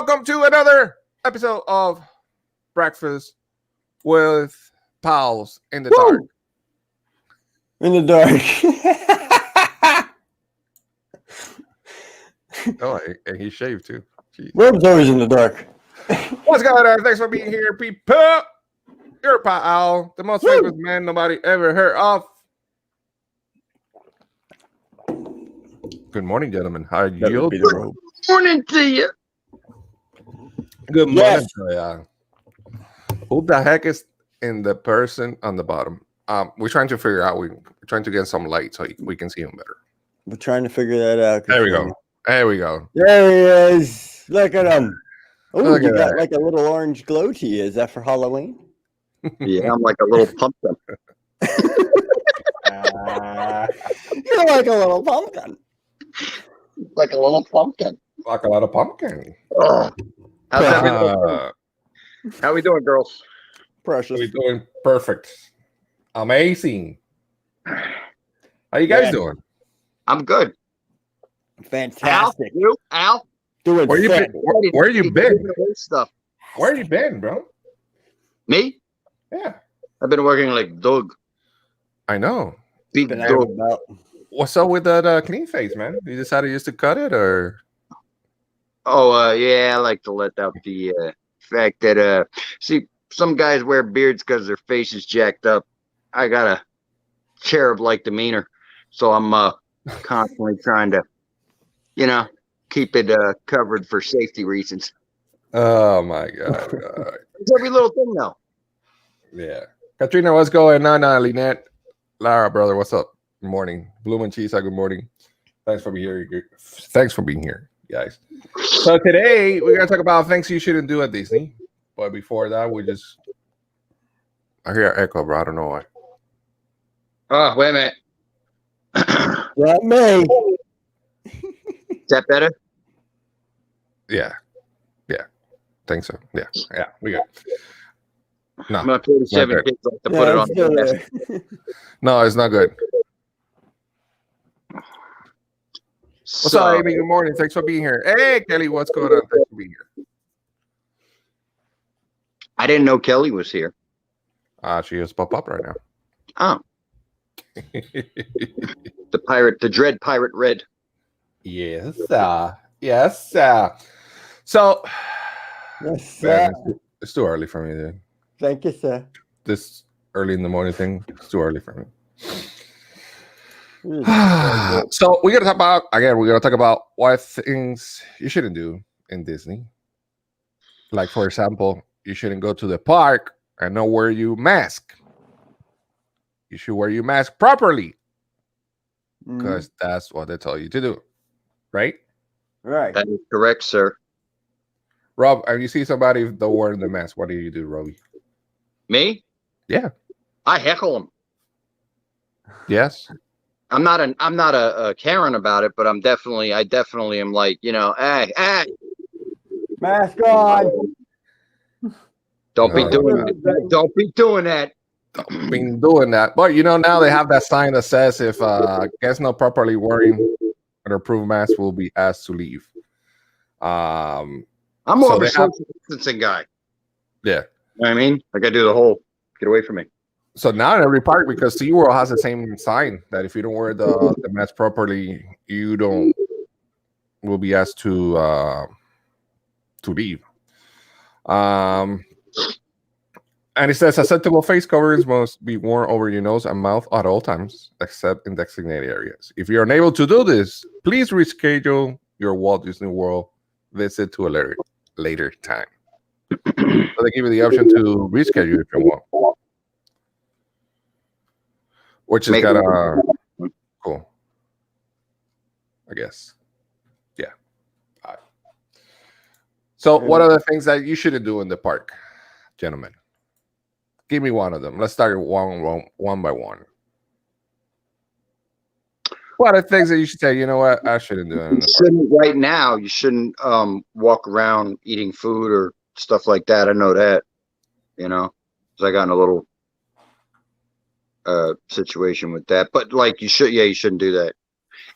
welcome to another episode of Breakfast with Pals in the Dark. In the dark. Oh, and he shaved too. Jeez. Rob's always in the dark. What's going on? Thanks for being here, people. Your pal, the most famous man nobody ever heard of. Good morning, gentlemen. How are you? Good Morning to you. Good morning. Yes. Who the heck is in the person on the bottom? We're trying to figure out. We're trying to get some light so we can see him better. We're trying to figure that out. There we go. There we go. There he is. Look at him. Oh, Look you at got that. like a little orange glow to you. Is that for Halloween? Yeah, I'm like a little pumpkin. You're like a little pumpkin. Like a little pumpkin. Like a lot of pumpkin. Oh. How's everything? How we doing, girls? Precious. We're doing perfect. Amazing. How you guys doing? I'm good. Fantastic. Al? You? Al? Doing Where you fit. been? Where you been? Stuff. Where you been, bro? Me? Yeah, I've been working like dog. I know. Big Been out dog. and about. What's up with that clean face, man? You decided just to cut it, or? Oh, yeah, I like to let out the fact that, see, some guys wear beards because their face is jacked up. I got a cherub-like demeanor, so I'm constantly trying to, keep it covered for safety reasons. Oh my god. It's every little thing, though. Yeah. Katrina, what's going on? Lynette, Lara, brother, what's up? Good morning. Bloom and Cheese, good morning. Thanks for being here. Thanks for being here, guys. So today we're gonna talk about things you shouldn't do at Disney. But before that, I hear an echo, bro. I don't know why. Oh, wait a minute. Not me. Is that better? Yeah. Think so. Yeah. We got. No, My 47 Okay. kids like to put it on. still The there. no, it's not good. What's up, Amy? Good morning. Thanks for being here. Hey, Kelly, what's going on? Thanks for being here. I didn't know Kelly was here. She is pop up right now. Oh, the dread pirate red. Yes, yes. So, Yes, man, sir. it's too early for me, dude. Thank you, sir. This early in the morning thing, it's too early for me. Really So we're gonna talk about what things you shouldn't do in Disney. Like, for example, you shouldn't go to the park and not wear your mask. You should wear your mask properly because that's what they tell you to do, right? Right. That is correct, sir. Rob, if you see somebody don't wear the mask, what do you do, Robbie? Me? Yeah. I heckle him. Yes. I'm not a Karen about it, but I definitely am like, hey, Mask on. don't be Oh, doing God. that. Don't be doing that. Been doing that, but now they have that sign that says if guests not properly wearing an approved mask will be asked to leave. I'm more So of a they have- social distancing guy. Yeah. You know what I mean? Like I do the whole get away from me. So now in every park, because SeaWorld has the same sign that if you don't wear the mask properly, you will be asked to leave. And it says acceptable face coverings must be worn over your nose and mouth at all times, except in designated areas. If you're unable to do this, please reschedule your Walt Disney World visit to a later time. So they give you the option to reschedule if you want, which is kind of cool, I guess. Yeah. All right. So what are the things that you shouldn't do in the park, gentlemen? Give me one of them. Let's start one by one. What are the things that you should say? You know what? I shouldn't do it. Right now, you shouldn't walk around eating food or stuff like that. I know that, because I got in a little situation with that. But like you shouldn't do that,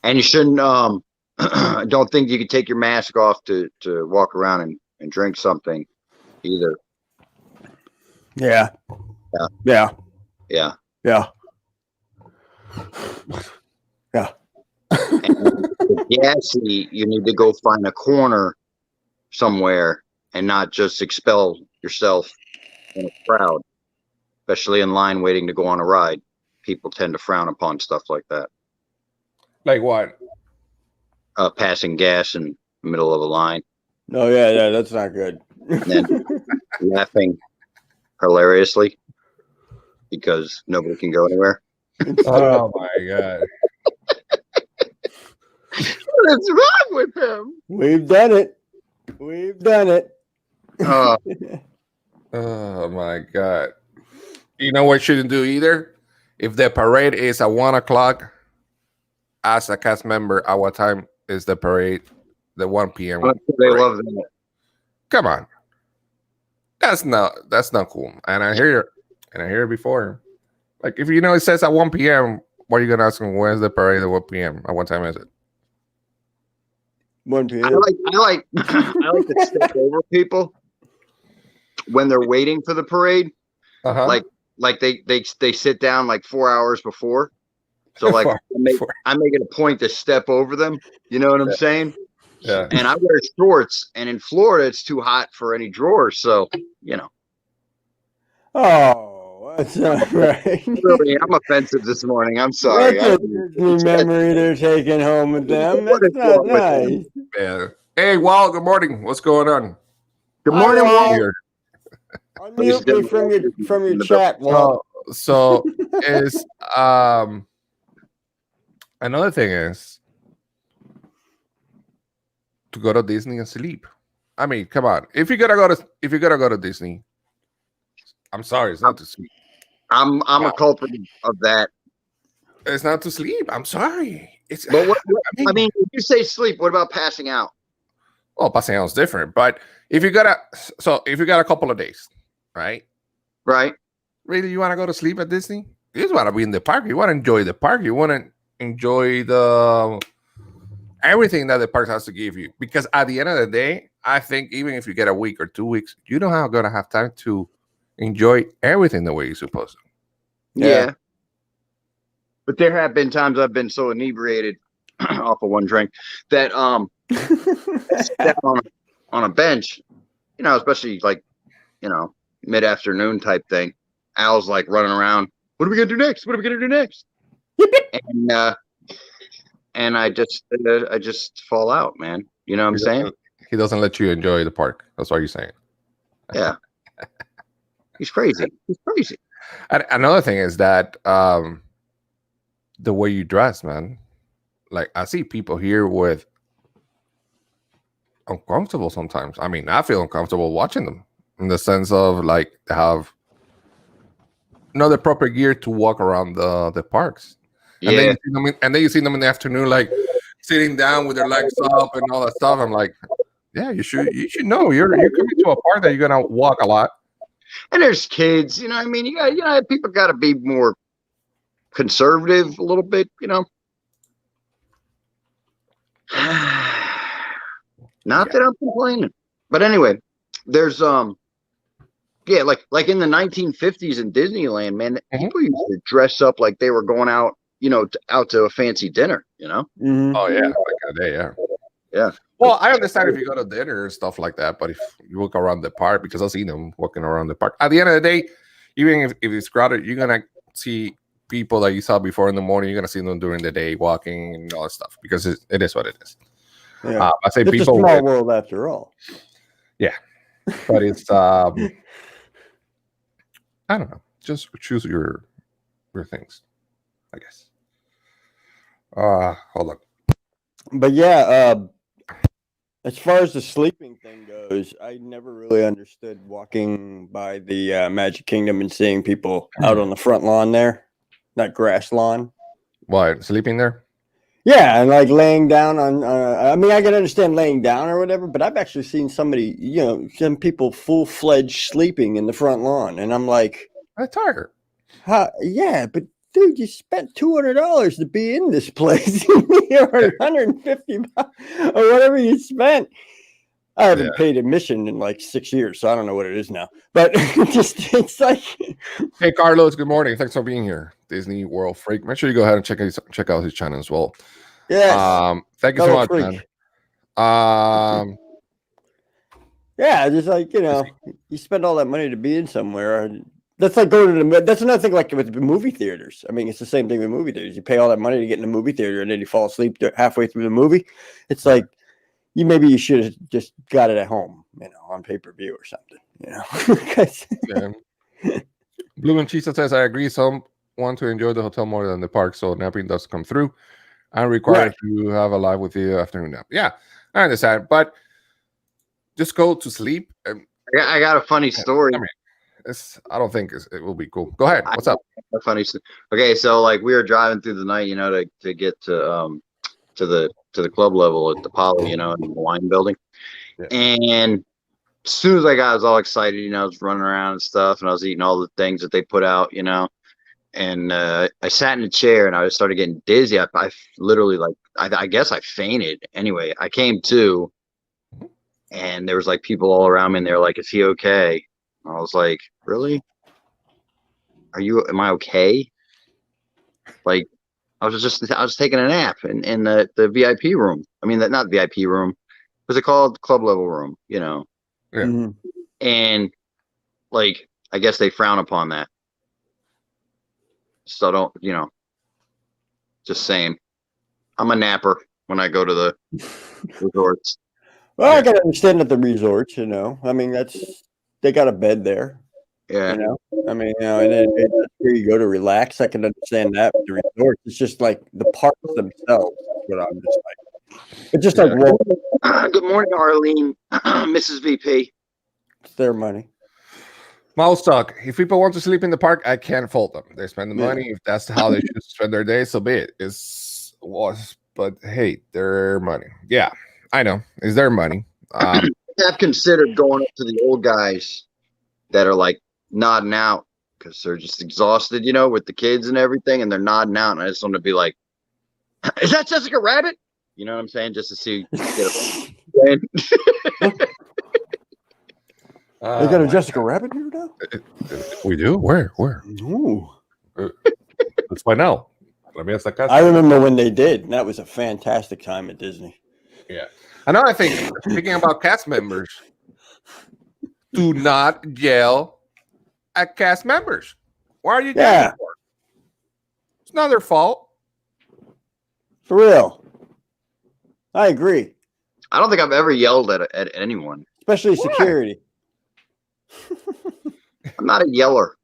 and you shouldn't. Don't think you can take your mask off to walk around and drink something either. Yeah. Yeah. Yeah. Yeah. Yeah. Yeah. And if gassy, you need to go find a corner somewhere and not just expel yourself in a crowd, especially in line waiting to go on a ride. People tend to frown upon stuff like that. Like what? Passing gas in the middle of a line No, yeah, that's not good. and then laughing hilariously because nobody can go anywhere. Oh my god. What's wrong with him? We've done it. We've done it. Uh, Oh my god. You know what shouldn't do either? If the parade is at 1 o'clock, ask a cast member at what time is the parade, the 1 p.m. they parade. love that. Come on. That's not cool. And I hear it before. Like if you know it says at 1 p.m., what are you gonna ask them? When's the parade at 1 p.m.? At what time is it? 1 I p.m. like to step over people when they're waiting for the parade. Uh-huh. Like they sit down like 4 hours before. So like I make it a point to step over them. You know what I'm saying? Yeah. And I wear shorts, and in Florida it's too hot for any drawers. So you know. Oh, that's not right. Really, I'm offensive this morning. I'm sorry. That's a Disney memory they're taking home with them. What That's is not wrong with them? nice. Yeah. Hey, Walt, good morning. What's going on? Good Hi, morning, Walt. Walt. Here. Unmute me from your chat, Walt. So is another thing is to go to Disney and sleep. I mean, come on. If you're gonna go to Disney, I'm sorry, it's not to sleep. I'm a culprit of that. It's not to sleep. I'm sorry. It's But I mean, if you say sleep, what about passing out? well, passing out is different. But if you got a couple of days, right? Right. Really, you want to go to sleep at Disney? You just want to be in the park. You want to enjoy the park. You want to enjoy the everything that the park has to give you. Because at the end of the day, I think even if you get a week or 2 weeks, you're not going to have time to enjoy everything the way you're supposed to. Yeah. But there have been times I've been so inebriated off of one drink that step on a bench, you know, especially like, you know, mid-afternoon type thing. Al's like running around. What are we gonna do next? What are we gonna do next? And I just fall out, man. You know what I'm saying? He doesn't let you enjoy the park. That's what you're saying. Yeah. He's crazy. He's crazy. And another thing is that the way you dress, man. Like I see people here with uncomfortable sometimes. I mean, I feel uncomfortable watching them in the sense of like they have not the proper gear to walk around the parks. And then you see them in the afternoon, like sitting down with their legs up and all that stuff. I'm like, yeah, you should know you're coming to a park that you're gonna walk a lot. And there's kids, you know what I mean? People got to be more conservative a little bit, you know. Not that I'm complaining, but anyway, there's like in the 1950s in Disneyland, man, people used to dress up like they were going out, you know, out to a fancy dinner, you know. Mm-hmm. Oh yeah, back in the day, yeah. Well, I understand if you go to dinner and stuff like that, but if you walk around the park, because I've seen them walking around the park. At the end of the day, even if it's crowded, you're gonna see people that you saw before in the morning. You're gonna see them during the day walking and all that stuff because it is what it is. Yeah. I say it's people. A small world after all. Yeah, but it's I don't know. Just choose your things, I guess. Hold on. But yeah, as far as the sleeping thing goes, I never really understood walking by the Magic Kingdom and seeing people out on the front lawn there, that grass lawn. What, sleeping there? Yeah, and like laying down on. I mean, I can understand laying down or whatever, but I've actually seen somebody, you know, some people full-fledged sleeping in the front lawn, and I'm like, that's tired. Yeah, but dude, you spent $200 to be in this place, or $150 or whatever you spent. I haven't paid admission in like 6 years, so I don't know what it is now. But it's like, Hey, Carlos, good morning. Thanks for being here. Disney World Freak. Make sure you go ahead and check out his channel as well. yes. Thank you so much, Freak. man. Yeah, just like, you spend all that money to be in somewhere. That's like going to that's another thing like with movie theaters. I mean, it's the same thing with movie theaters. You pay all that money to get in a movie theater and then you fall asleep halfway through the movie. It's like, you should have just got it at home, on pay-per-view or something, Blue and Chisa says, I agree. Some want to enjoy the hotel more than the park, so napping does come through. I'm required to have a live with you afternoon nap. Yeah, I understand, but just go to sleep. I got a funny story. I don't think it will be cool. Go ahead. What's up? A funny story. Okay, so like we were driving through the night, to get to the club level at the Poly, in the wine building. Yeah. And as soon as I was all excited, I was running around and stuff, and I was eating all the things that they put out, and I sat in a chair and I started getting dizzy. I literally I guess I fainted. Anyway, I came to, and there was like people all around me, and they're like, "Is he okay?" And I was like, "Really? Am I okay?" Like, I was taking a nap in the VIP room. I mean, not VIP room. What's it called? Club level room, Yeah. Mm-hmm. And like, I guess they frown upon that. So don't, just saying, I'm a napper when I go to the resorts. Well, I can understand at the resorts, I mean, they got a bed there. Yeah. I mean, and then here you go to relax. I can understand that with the resorts. It's just like the parks themselves. But I'm just like, it's just like, well, good morning, Arlene, Mrs. VP. It's their money. Mouse talk. If people want to sleep in the park, I can't fault them. They spend the money. If that's how they should spend their day, so be it. But hey, their money. Yeah, I know. It's their money. I've considered going up to the old guys that are like nodding out because they're just exhausted, with the kids and everything, and they're nodding out. And I just want to be like, "Is that Jessica Rabbit?" You know what I'm saying? Just to see. They got a Jessica Rabbit here now? We do? Where? Ooh. Let's find out. Let me ask that I remember when they did, and that was a fantastic time at Disney. Yeah. Another thing, speaking about cast members, do not yell at cast members. Why are you yelling for? It's not their fault. For real. I agree. I don't think I've ever yelled at anyone. Especially security. I'm not a yeller,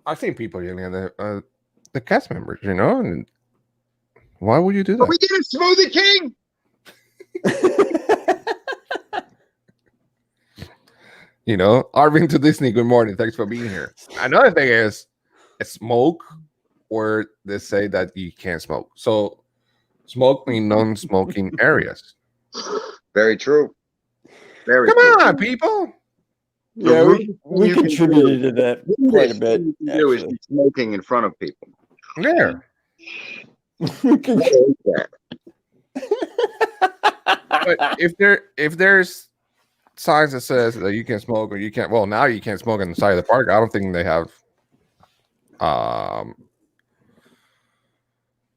I've seen people yelling at the cast members, and why would you do that? But we did Smoothie King. Arvin to Disney, good morning. Thanks for being here. Another thing is smoke, or they say that you can't smoke. So smoke means non-smoking areas. Very true. Come on, people. Yeah, we contributed to that quite a bit. Do is smoking in front of people. Yeah. But if there's signs that says that you can smoke or you can't, well, now you can't smoke on the side of the park. I don't think they have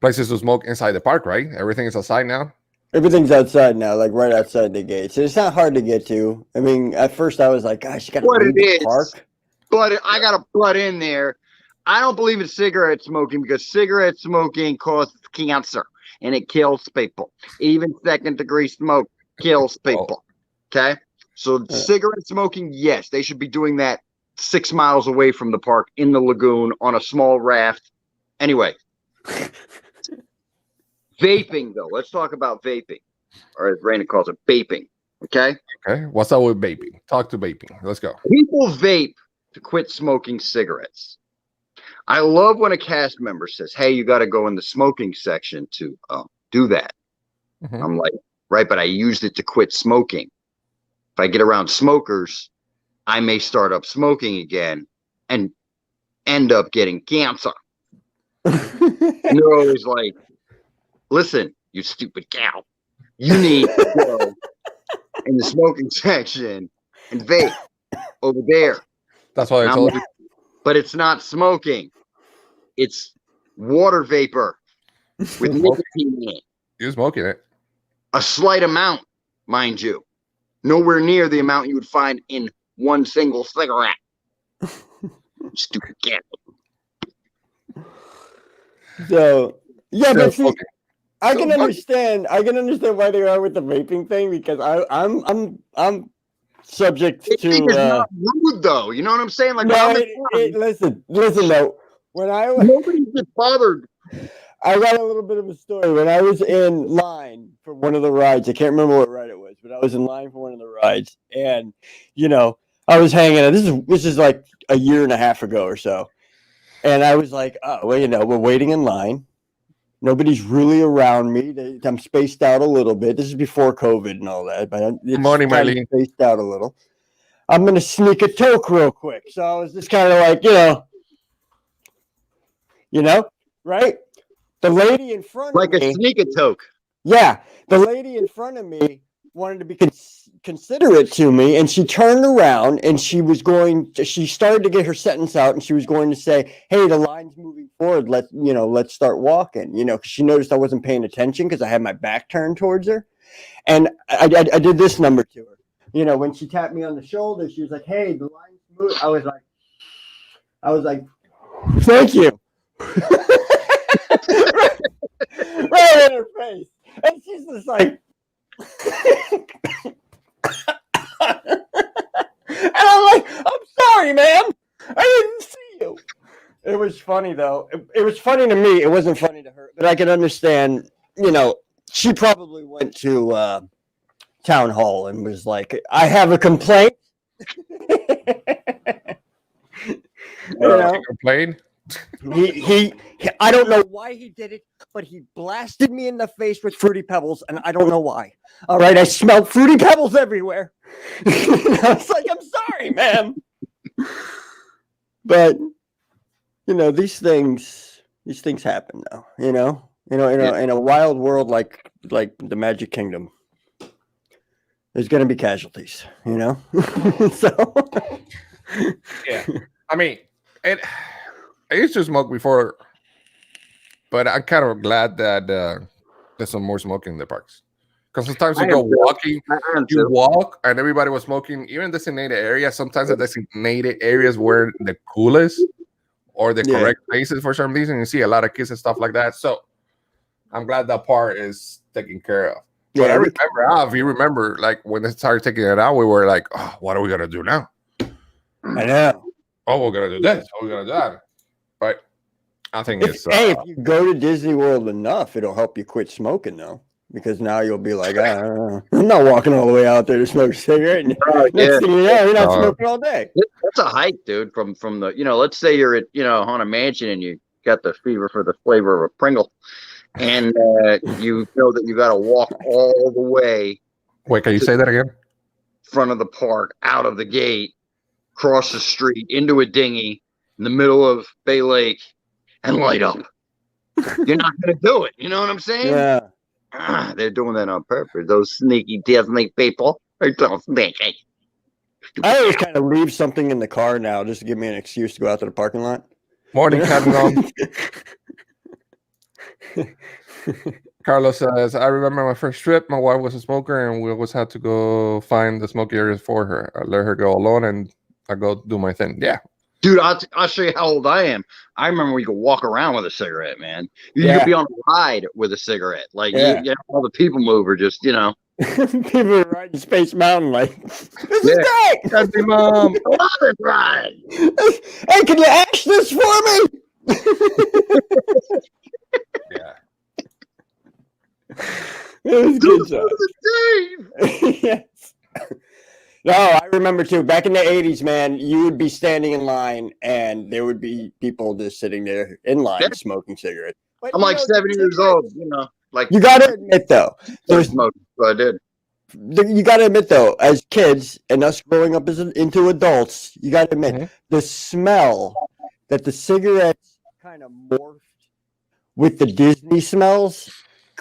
places to smoke inside the park, right? Everything is outside now. Everything's outside now, like right outside the gates. It's not hard to get to. I mean, at first I was like, gosh, you got to leave the park. But I got to butt in there. I don't believe in cigarette smoking because cigarette smoking causes cancer and it kills people. Even second-degree smoke kills people. Okay? So cigarette smoking, yes, they should be doing that 6 miles away from the park in the lagoon on a small raft. Anyway. Vaping, though. Let's talk about vaping. Or as Raina calls it, vaping. Okay? Okay. What's up with vaping? Talk to vaping. Let's go. People vape to quit smoking cigarettes. I love when a cast member says, hey, you got to go in the smoking section to do that. Mm-hmm. I'm like, right, but I used it to quit smoking. If I get around smokers, I may start up smoking again and end up getting cancer. And they're always like, listen, you stupid cow. You need to go in the smoking section and vape over there. That's what I And I'm told like, but it's not smoking. It's water vapor with nicotine in it. you. You're smoking it. A slight amount, mind you. Nowhere near the amount you would find in one single cigarette. Stupid cat. So yeah, Still but see, smoking. I Still can smoking. understand. I can understand why they are with the vaping thing because I'm subject Vaping to. is not rude, though. You know what I'm saying? Like, when No, I'm in listen though. When nobody gets bothered. I got a little bit of a story. When I was in line for one of the rides, I can't remember what ride it was, but I was in line for one of the rides, and I was hanging out. This is like a year and a half ago or so, and I was like, oh, well, we're waiting in line. Nobody's really around me. I'm spaced out a little bit. This is before COVID and all that, but it's Morning, kind of Marlene. spaced out a little. I'm gonna sneak a toke real quick. So I was just kind of like, right? The lady in front Like of a me, sneak a toke. yeah, the lady in front of me wanted to be considerate to me, and she turned around and she started to get her sentence out, and she was going to say, "Hey, the line's moving forward. Let's start walking." Because she noticed I wasn't paying attention because I had my back turned towards her, and I did this number to her. When she tapped me on the shoulder, she was like, "Hey, the line's moving." I was like, "Thank you." right in her face, and she's just like, and I'm like, "I'm sorry, ma'am. I didn't see you." It was funny though. It was funny to me. It wasn't funny to her, but I can understand. She probably went to town hall and was like, "I have a complaint." Complain? He I don't know why he did it, but he blasted me in the face with Fruity Pebbles, and I don't know why. All right, I smelled Fruity Pebbles everywhere. I was like, "I'm sorry, ma'am." But these things happen now. In a wild world like the Magic Kingdom, there's going to be casualties. So Yeah. I mean, I used to smoke before, but I'm kind of glad that there's some more smoking in the parks. Because sometimes you go walking, you walk, and everybody was smoking, even designated areas. Sometimes the designated areas were the coolest or the correct places for some reason. You see a lot of kids and stuff like that. So I'm glad that part is taken care of. But I remember, if you remember, like when they started taking it out, we were like, "Oh, what are we gonna do now?" I know. Oh, we're gonna do this. Oh, we're gonna do that. But I think if you go to Disney World enough, it'll help you quit smoking, though, because now you'll be like, I'm not walking all the way out there to smoke a cigarette. And next thing you know, you're not smoking all day. That's a hike, dude. From the let's say you're at on a mansion and you got the fever for the flavor of a Pringle, and you know that you got to walk all the way. Wait, can you say that again? Front of the park, out of the gate, cross the street into a dinghy in the middle of Bay Lake, and light up. You're not going to do it. You know what I'm saying? Yeah. They're doing that on purpose. Those sneaky Disney people are so sneaky. I always kind of leave something in the car now just to give me an excuse to go out to the parking lot. Morning, Captain. Carlos says, I remember my first trip. My wife was a smoker, and we always had to go find the smoky areas for her. I let her go alone, and I go do my thing. Yeah. Dude, I'll show you how old I am. I remember we could walk around with a cigarette, man. You could be on a ride with a cigarette. Like, all the people mover, just, People are riding Space Mountain like, this is great! That's the mom. I love this ride! Hey, can you ash this for me? Yeah. It was good stuff. Yes. No, I remember too. Back in the 80s, man, you would be standing in line and there would be people just sitting there in line smoking cigarettes. But, I'm like 70 years old, like you got to admit though, smoking, so I did. You got to admit though, as kids and us growing up into adults, you got to admit the smell that the cigarettes kind of morphed with the Disney smells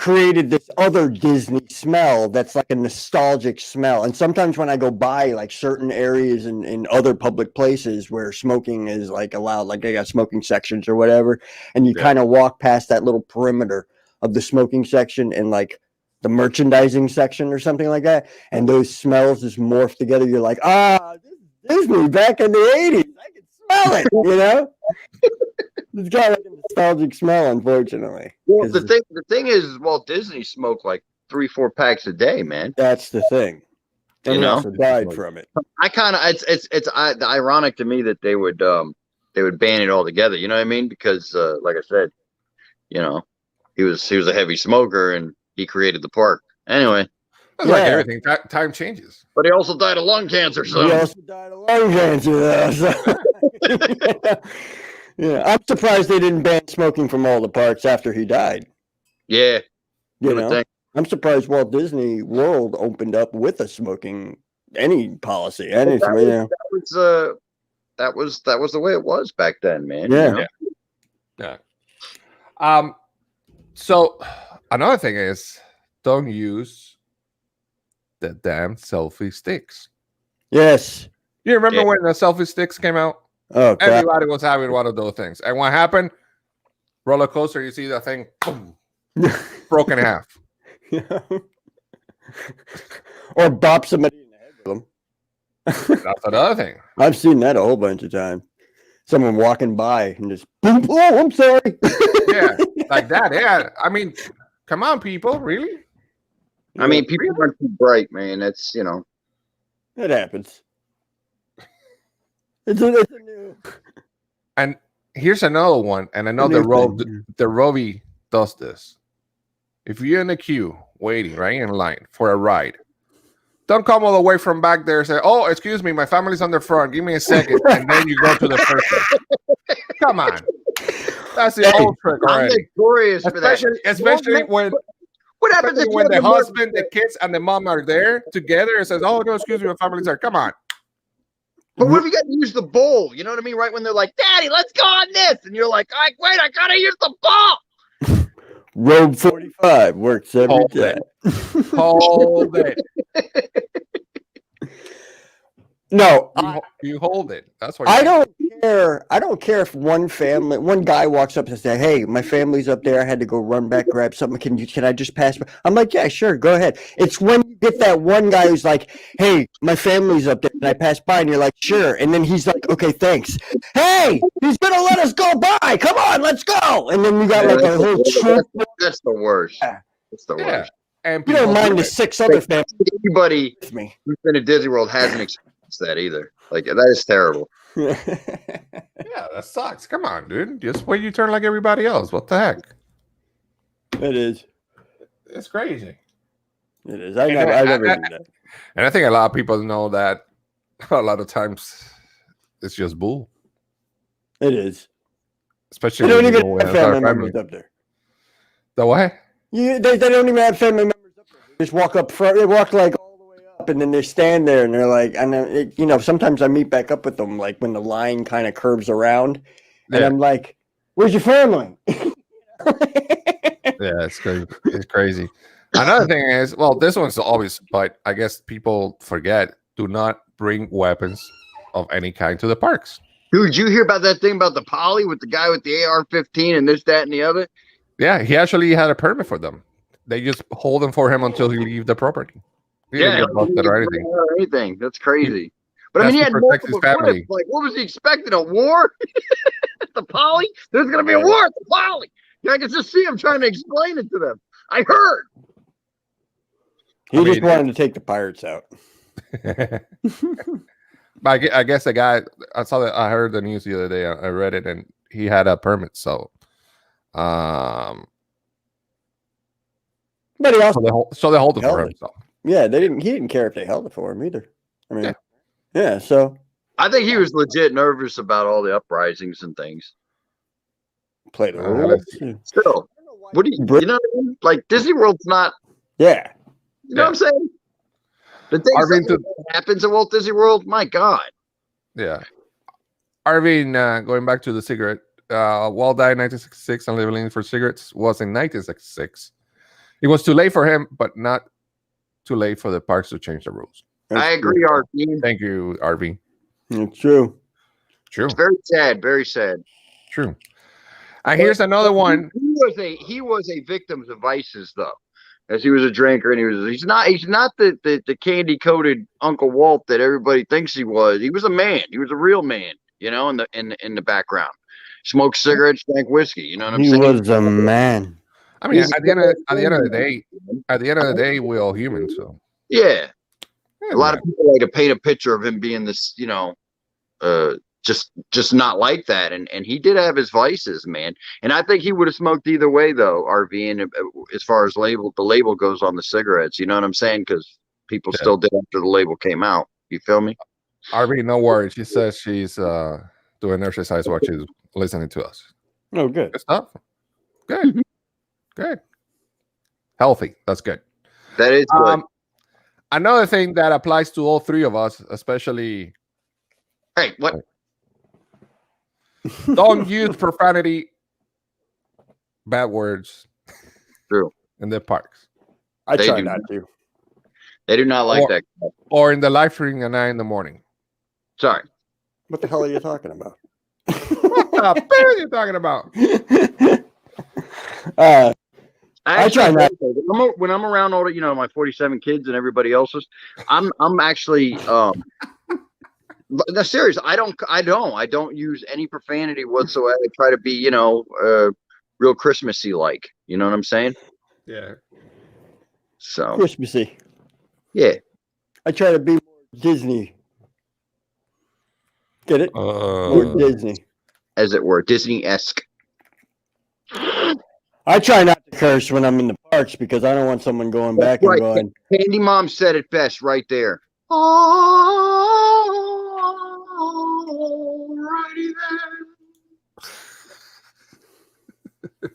created this other Disney smell that's like a nostalgic smell. And sometimes when I go by like certain areas in other public places where smoking is like allowed, like they got smoking sections or whatever, and you kind of walk past that little perimeter of the smoking section and like the merchandising section or something like that, and those smells just morph together. You're like, this is Disney back in the 80s. I can smell it, you know? It's got like a nostalgic smell, unfortunately. Well, the thing is, Walt Disney smoked like 3-4 packs a day, man. That's the thing. And he also died from it. I kind of it's ironic to me that they would ban it altogether. You know what I mean? Because like I said, you know, he was a heavy smoker and he created the park. Anyway, like everything, time changes. But he also died of lung cancer. So he also died of lung cancer. Though, so. Yeah, I'm surprised they didn't ban smoking from all the parks after he died. Yeah, you know, I'm surprised Walt Disney World opened up with a smoking policy. Anything, that was the way it was back then, man. Yeah, you know? yeah. So another thing is, don't use the damn selfie sticks. Yes, you remember when the selfie sticks came out? Oh, crap. Everybody was having one of those things. And what happened? Roller coaster, you see that thing, boom, broken in half. Or bop somebody in the head with them. That's another thing. I've seen that a whole bunch of times. Someone walking by and just, boom, oh, I'm sorry. Yeah, like that. Yeah. I mean, come on, people. Really? I mean, people aren't too bright, man. That's, you know. It happens. It's a new. And here's another one, and I know the Rovi does this. If you're in a queue waiting right in line for a ride, don't come all the way from back there and say, "Oh, excuse me, my family's on the front. Give me a second," and then you go to the first one. Come on, that's the old trick already. I'm notorious for that. Especially when. What happens if when the husband, the kids, and the mom are there together and says, "Oh no, excuse me, my family's there." Come on. But what if you got to use the bowl? You know what I mean? Right when they're like, "Daddy, let's go on this," and you're like, "Wait, I gotta use the bowl." Road 45 works every day. Hold it. No, you hold it. That's what I don't care. I don't care if one guy walks up and says, "Hey, my family's up there. I had to go run back, grab something. Can I just pass?" I'm like, "Yeah, sure, go ahead." It's when you get that one guy who's like, "Hey, my family's up there," and I pass by, and you're like, "Sure," and then he's like, "Okay, thanks." Hey, he's gonna let us go by. Come on, let's go. And then you got like a whole troop. That's the worst. Yeah. That's the worst. And you don't mind the 6 other families. Anybody with me who's been to Disney World hasn't experienced that either. Like, that is terrible. Yeah, that sucks. Come on, dude. Just wait your turn like everybody else. What the heck? It is. It's crazy. It is. I never do that. And I think a lot of people know that a lot of times it's just bull. It is. Especially they don't even have family members up there. The what? They don't even have family members up there. They just walk up front. They walk like all the way up, and then they stand there, and they're like, and you know, sometimes I meet back up with them, like when the line kind of curves around, and I'm like, "Where's your family?" Yeah, it's crazy. It's crazy. Another thing is, well, this one's always, but I guess people forget: do not bring weapons of any kind to the parks. Dude, did you hear about that thing about the poly with the guy with the AR-15 and this, that, and the other? Yeah, he actually had a permit for them. They just hold them for him until he leaves the property. He didn't get busted or anything. That's crazy. But I mean, he had multiple family. Like, what was he expecting? A war? At the poly? There's going to be a war at the poly. I can just see him trying to explain it to them. I heard. He just wanted to take the pirates out. But I guess the guy, I heard the news the other day. I read it, and he had a permit. So, but he also they hold it for him. So. Yeah, he didn't care if they held it for him either. I mean, yeah. So I think he was legit nervous about all the uprisings and things. Played a role. Still, what do you know? What I mean? Like, Disney World's not. Yeah. You know what I'm saying? The thing that happens at Walt Disney World, my God. Yeah. Arvin, going back to the cigarette, Walt died in 1966 and living for cigarettes was in 1966. It was too late for him, but not too late for the parks to change the rules. I agree, RV. Thank you, RV. It's true. True. It's very sad. Very sad. True. And here's another one. He was a victim of vices, though, as he was a drinker, and he's not the candy coated Uncle Walt that everybody thinks he was. He was a man. He was a real man, in the background. Smoked cigarettes, drank whiskey. You know what I'm saying? He was a man. I mean, at the end of the day, we're all human. So yeah, a lot of people like to paint a picture of him being this, just not like that, and he did have his vices, man. And I think he would have smoked either way, though. RV, and as far as the label goes on the cigarettes, you know what I'm saying? Because people still did after the label came out. You feel me? RV, no worries. She says she's doing exercise while she's listening to us. Oh, good. Good stuff. Good. Good. Healthy. That's good. That is good. Another thing that applies to all three of us, especially. Hey, what? Don't use profanity, bad words. True. In the parks. I try not to. They do not like that. Or in the live stream at 9 in the morning. Sorry. What the hell are you talking about? What the hell are you talking about? I try not. When I'm around all the, my 47 kids and everybody else's, I'm actually no, serious. I don't use any profanity whatsoever. I try to be, real Christmassy like. You know what I'm saying? Yeah. So Christmassy. Yeah. I try to be more Disney. Get it? More Disney. As it were, Disney-esque. I try not to curse when I'm in the parks because I don't want someone going back and going. Candy Mom said it best right there. Alrighty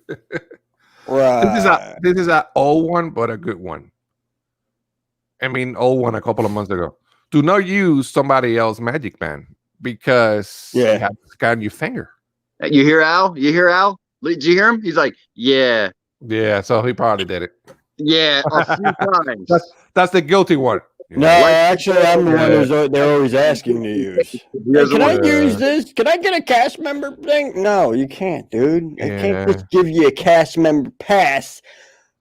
then. Right. This is a old one, but a good one. I mean, old one a couple of months ago. Do not use somebody else's magic band because you have to scan your finger. You hear Al? You hear Al? Did you hear him? He's like, yeah. Yeah, so he probably did it. Yeah, a few times. That's the guilty one. No, actually, I'm the one who's they're always asking to use. Hey, can I use this? Can I get a cast member thing? No, you can't, dude. I can't just give you a cast member pass.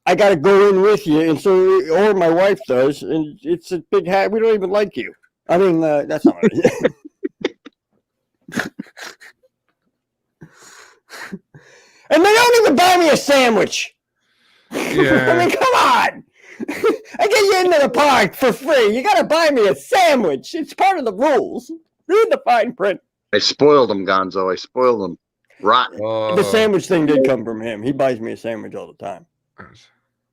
I got to go in with you, and or my wife does, and it's a big hat. We don't even like you. I mean, that's not it. And they don't even buy me a sandwich. Yeah. I mean, come on. I get you into the park for free. You got to buy me a sandwich. It's part of the rules. Read the fine print. I spoiled him, Gonzo. I spoiled him. Rotten. The sandwich thing did come from him. He buys me a sandwich all the time.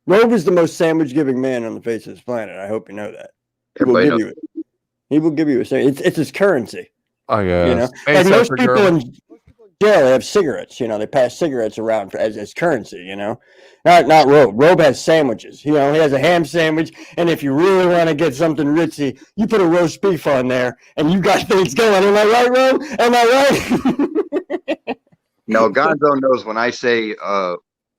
Robe is the most sandwich-giving man on the face of this planet. I hope you know that. He will give you it. He will give you a sandwich. It's his currency. Oh, yeah. You know? And most people in jail have cigarettes. They pass cigarettes around as currency, Not Robe. Robe has sandwiches. He has a ham sandwich, and if you really want to get something ritzy, you put a roast beef on there, and you got things going. Am I right, Robe? Am I right? No, Gonzo knows when I say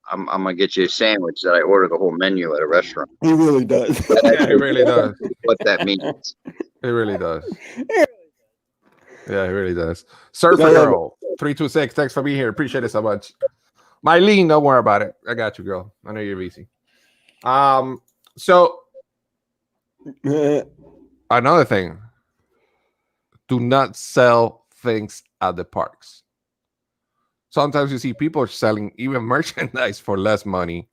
I'm gonna get you a sandwich that I order the whole menu at a restaurant. He really does. Yeah, he really does. What that means. He really does. Yeah, he really does. Surfer Girl 326. Thanks for being here. Appreciate it so much. Mylene, don't worry about it. I got you, girl. I know you're busy. So another thing. Do not sell things at the parks. Sometimes you see people selling even merchandise for less money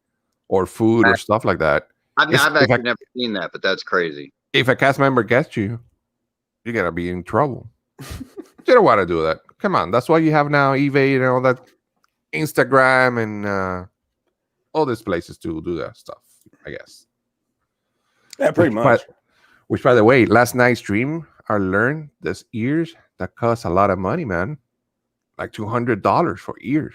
or food or stuff like that. I've actually never seen that, but that's crazy. If a cast member gets you, you're going to be in trouble. You don't want to do that. Come on. That's why you have now eBay and all that, Instagram and all these places to do that stuff, I guess. Yeah, pretty much. Which, by the way, last night's stream, I learned there's ears that cost a lot of money, man. Like $200 for ears.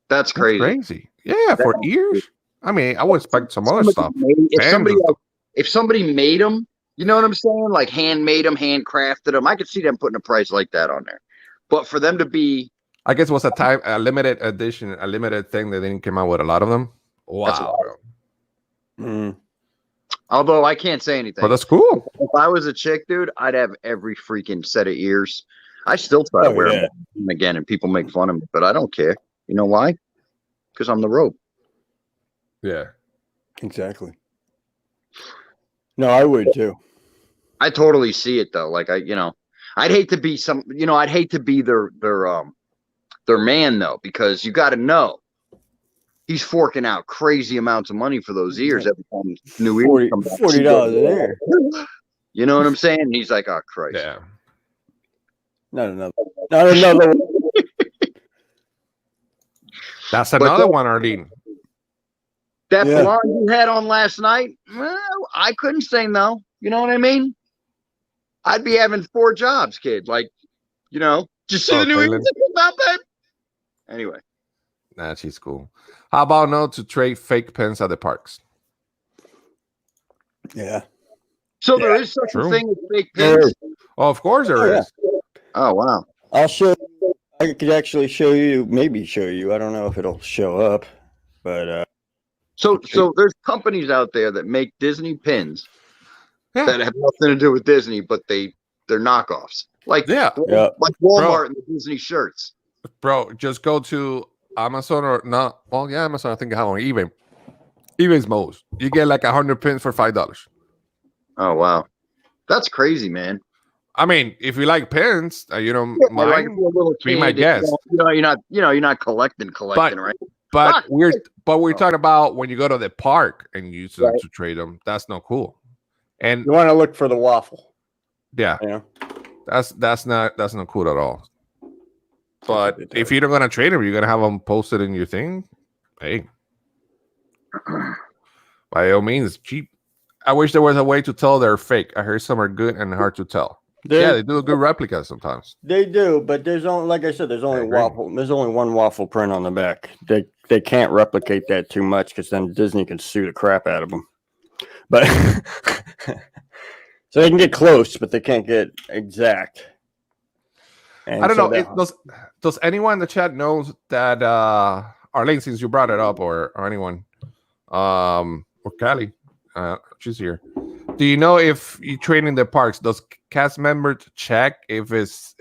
That's crazy. Yeah, for ears. I mean, I would expect some other stuff. If somebody made them, you know what I'm saying? Like handmade them, handcrafted them. I could see them putting a price like that on there. But for them to be, I guess it was a limited edition, a limited thing that they didn't come out with a lot of them, Wow, bro. Mm. Although I can't say anything. But that's cool. If I was a chick, dude, I'd have every freaking set of ears. I still try to wear them again, and people make fun of me, but I don't care. You know why? Because I'm the rope. Yeah. Exactly. No, I would too. I totally see it though. Like I'd hate to be I'd hate to be their man though, because you got to know he's forking out crazy amounts of money for those ears every time new ears come back. $40 an ear. You know what I'm saying? And he's like, oh Christ. Yeah. Not another. That's another one, Arlene. That blonde you had on last night, well, I couldn't say no. You know what I mean? I'd be having 4 jobs, kid. Like, just see the new ears about that. Anyway. Nah, she's cool. How about no to trade fake pins at the parks? Yeah. So there is such a thing as fake pins? Oh, of course there is. Oh, wow. I'll show you. I could actually show you. I don't know if it'll show up, but So there's companies out there that make Disney pins that have nothing to do with Disney, but they're knockoffs. Like Walmart and the Disney shirts. Bro, just go to Amazon or not. Well, yeah, Amazon. I think I have on eBay. eBay's most. You get like 100 pins for $5. Oh wow, that's crazy, man. I mean, if you like pins, you don't mind. Be my guest. You're not collecting, right? But we're talking about when you go to the park and use them to trade them. That's not cool. And you want to look for the waffle. Yeah. That's not cool at all. But if you're not gonna trade them, you're gonna have them posted in your thing. Hey, by all means, cheap. I wish there was a way to tell they're fake. I heard some are good and hard to tell. They do a good replica sometimes. They do, but there's only, like I said, there's only one waffle print on the back. They can't replicate that too much because then Disney can sue the crap out of them. But so they can get close, but they can't get exact. And I don't know. Does anyone in the chat knows that Arlene, since you brought it up, or anyone, or Callie, she's here. Do you know if you train in the parks, does cast members check if it's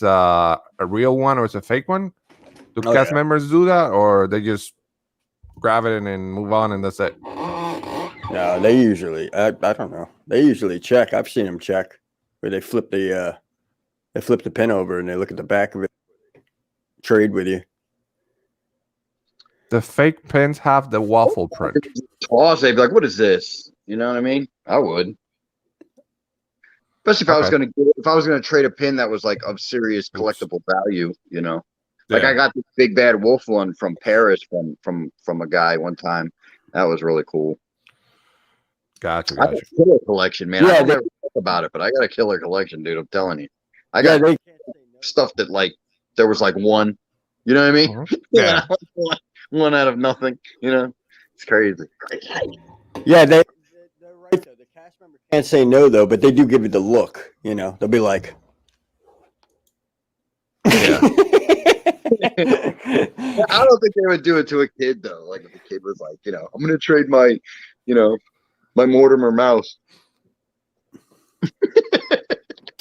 a real one or it's a fake one? Do cast members do that, or they just grab it and move on and that's it? No, they usually. I don't know. They usually check. I've seen them check where they flip the pin over and they look at the back of it. Trade with you. The fake pins have the waffle print. Toss, they'd be like, "What is this?" You know what I mean? I would, especially if I was gonna trade a pin that was like of serious collectible value. Like I got the big bad wolf one from Paris from a guy one time. That was really cool. Gotcha. I got a killer collection, man. I don't ever talk about it, but I got a killer collection, dude. I'm telling you, I got stuff that like there was like one. You know what I mean? Mm-hmm. Yeah, one out of nothing. It's crazy. Yeah, they're right though. The cast member can't say no though, but they do give you the look. They'll be like, yeah. I don't think they would do it to a kid though. Like if a kid was like, I'm gonna trade my, my Mortimer mouse.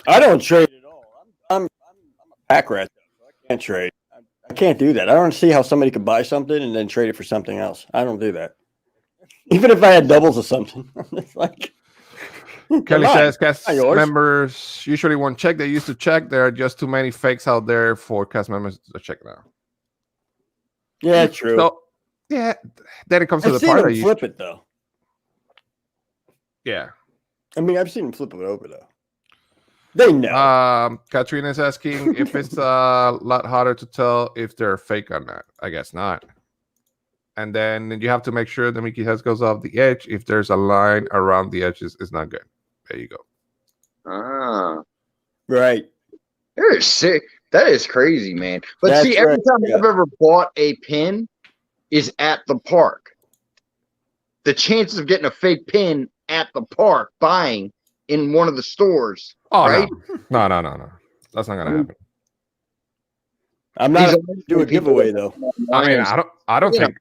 I don't trade at all. I'm a pack rat though, so I can't trade. I can't do that. I don't see how somebody could buy something and then trade it for something else. I don't do that. Even if I had doubles of something, it's like. Kelly says cast members usually won't check. They used to check. There are just too many fakes out there for cast members to check now. Yeah, true. So, then it comes to the part where you flip it though. Yeah. I mean, I've seen them flip it over though. They know. Katrina is asking if it's a lot harder to tell if they're fake or not. I guess not. And then you have to make sure the Mickey head goes off the edge. If there's a line around the edges, it's not good. There you go. Right. You're sick. That is crazy, man. But That's see, every time I've ever bought a pin is at the park. The chances of getting a fake pin at the park buying in one of the stores. Oh, right? No. That's not gonna happen. I'm not do a giveaway though. I mean, I don't think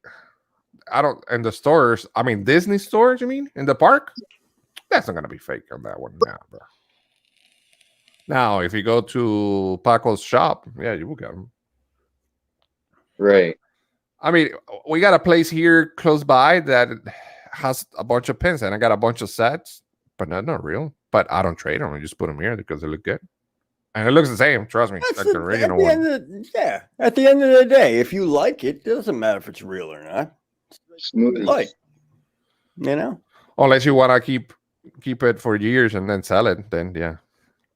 I don't. In the stores, I mean Disney stores. You mean in the park? That's not gonna be fake on that one now, bro. Now, if you go to Paco's shop, yeah, you will get them. Right. I mean, we got a place here close by that has a bunch of pins, and I got a bunch of sets, but they're not real. But I don't trade them. I just put them here because they look good, and it looks the same. Trust me, That's like the original one. At the end of the day, if you like it, it doesn't matter if it's real or not. Smooth. Like, you know. Unless you want to keep it for years and then sell it, then yeah.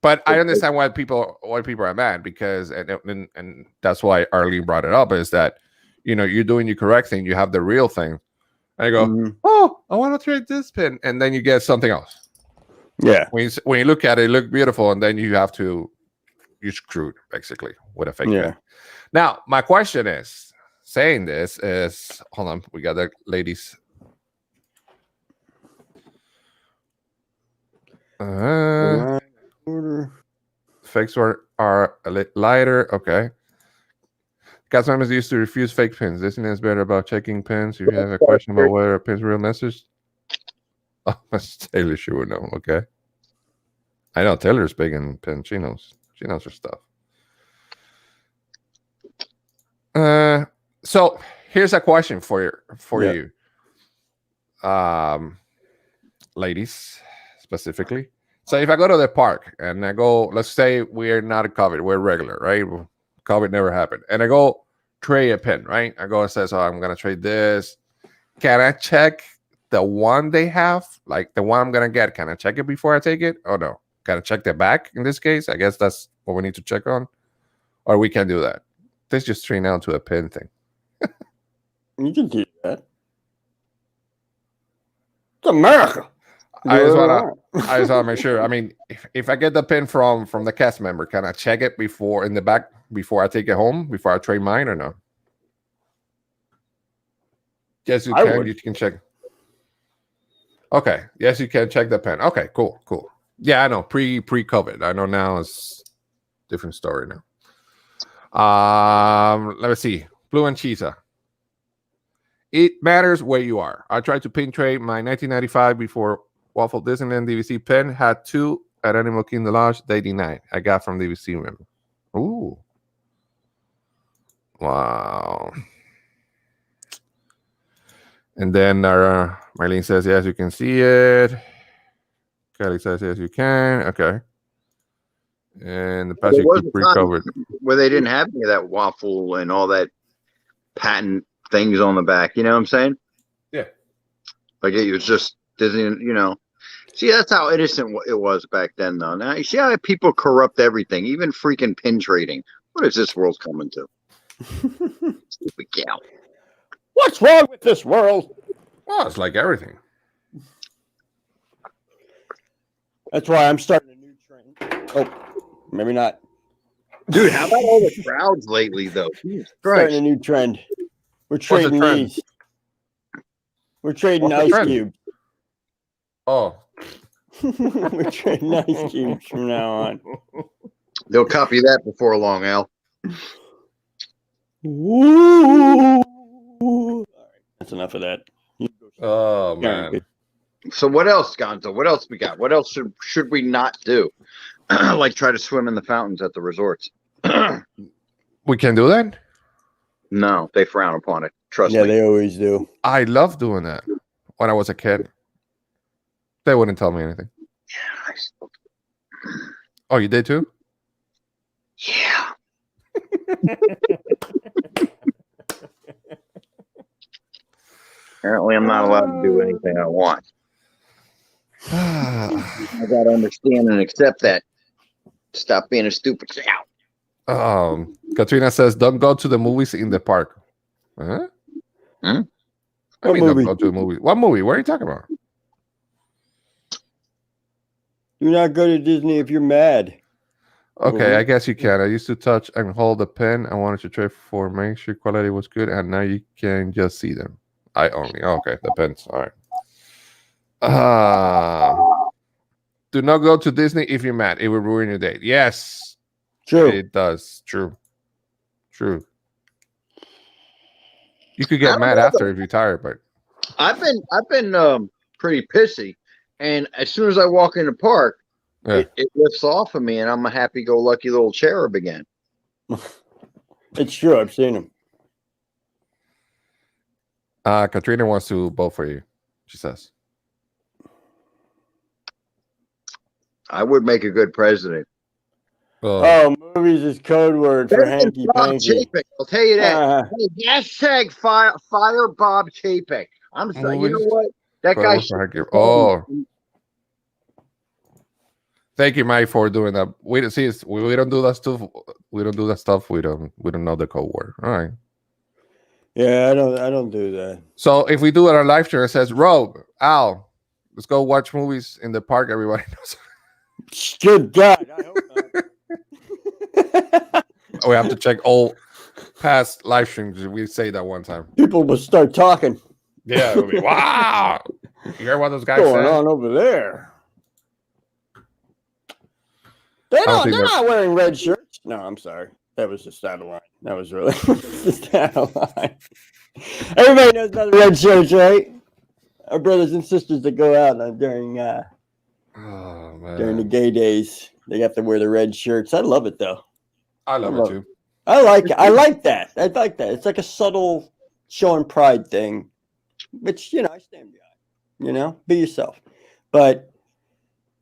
But I understand why people are mad because and that's why Arlene brought it up is that you're doing the correct thing. You have the real thing, and you go, oh, I want to trade this pin, and then you get something else. Yeah. When you look at it, it look beautiful, and then you're screwed basically with a fake pin. Now, my question is, saying this is, hold on, we got the ladies. Fakes are a little lighter. Okay. Cast members used to refuse fake pins. This is better about checking pins. If you have a question about whether a pin's real message. Oh, Taylor sure know. Okay. I know Taylor's big in pins. She knows her stuff. So here's a question for you. Ladies, specifically. So if I go to the park and I go, let's say we're not COVID, we're regular, right? COVID never happened. And I go trade a pin, right? I go and says, oh, I'm going to trade this. Can I check the one they have? Like the one I'm going to get. Can I check it before I take it? Oh, no. Can I check the back in this case? I guess that's what we need to check on. Or we can do that. This just turned out to a pin thing. You can do that. It's America. I just want to make sure. I mean, if I get the pin from the cast member, can I check it before in the back before I take it home, before I trade mine or no? Yes, you can. You can check. Okay. Yes, you can check the pin. Okay, cool. Yeah, I know. Pre-COVID. I know now it's different story now. Let me see. Blue and Cheetah. It matters where you are. I tried to pin trade my 1995 before Waffle Disneyland DVC pen. Had 2 at Animal Kingdom Lodge. They denied. I got from DVC member. Ooh. Wow. And then Marlene says, yes, you can see it. Kelly says, yes, you can. Okay. And the patch you pre-covered. Where they didn't have any of that waffle and all that patent things on the back. You know what I'm saying? Yeah. Like it was just Disney, See, that's how innocent it was back then, though. Now, you see how people corrupt everything, even freaking pin trading. What is this world coming to? Stupid gal. What's wrong with this world? Well, it's like everything. That's why I'm starting a new trend. Oh, maybe not. Dude, how about all the crowds lately, though? Starting a new trend. We're trading these. We're trading ice cubes. Oh. We're trading ice cubes from now on. They'll copy that before long, Al. Ooh. All right, that's enough of that. Oh, man. So what else, Gonzo? What else we got? What else should we not do? Like try to swim in the fountains at the resorts. We can do that? No, they frown upon it. Trust me. Yeah, they always do. I love doing that. When I was a kid, they wouldn't tell me anything. Yeah. Oh, you did too? Yeah. Apparently, I'm not allowed to do anything I want. I got to understand and accept that. Stop being a stupid cow. Katrina says, don't go to the movies in the park. Huh? Hmm? I mean, don't go to the movie. What movie? What are you talking about? Do not go to Disney if you're mad. Okay, I guess you can. I used to touch and hold the pen. I wanted to trade for make sure quality was good, and now you can just see them. Okay, the pens. All right. Do not go to Disney if you're mad. It will ruin your day. Yes. True. It does. True. You could I get don't mad know, after if you're tired, but I've been pretty pissy, and as soon as I walk in the park, yeah. it lifts off of me, and I'm a happy-go-lucky little cherub again. It's true. I've seen him. Katrina wants to vote for you. She says. I would make a good president. Oh, movies is code word for Better than hanky Bob panky. Chapek, I'll tell you that. Uh, Hey, hashtag fire Bob Chapek. I'm sorry. You know Movies? what? That Code guy. word for hanky- Oh. Thank you, Mike, for doing that. We don't see. We don't do that stuff. We don't do that stuff. We don't know the code word. All right. yeah, I don't do that. So if we do it on live stream, it says, "Rogue, Al, let's go watch movies in the park." Everybody knows. Good God, I hope not. We have to check all past live streams. We say that one time. People will start talking. Yeah. It'll be, wow. You hear what those guys What's going said? on over there? They're think not wearing red shirts. No, I'm sorry. That was just out of line. That was really just out of line. Everybody knows about the red shirts, right? Our brothers and sisters that go out during the gay days, they have to wear the red shirts. I love it though. I love it too. I like it. I like that. I like that. It's like a subtle showing pride thing, which I stand behind. Be yourself. But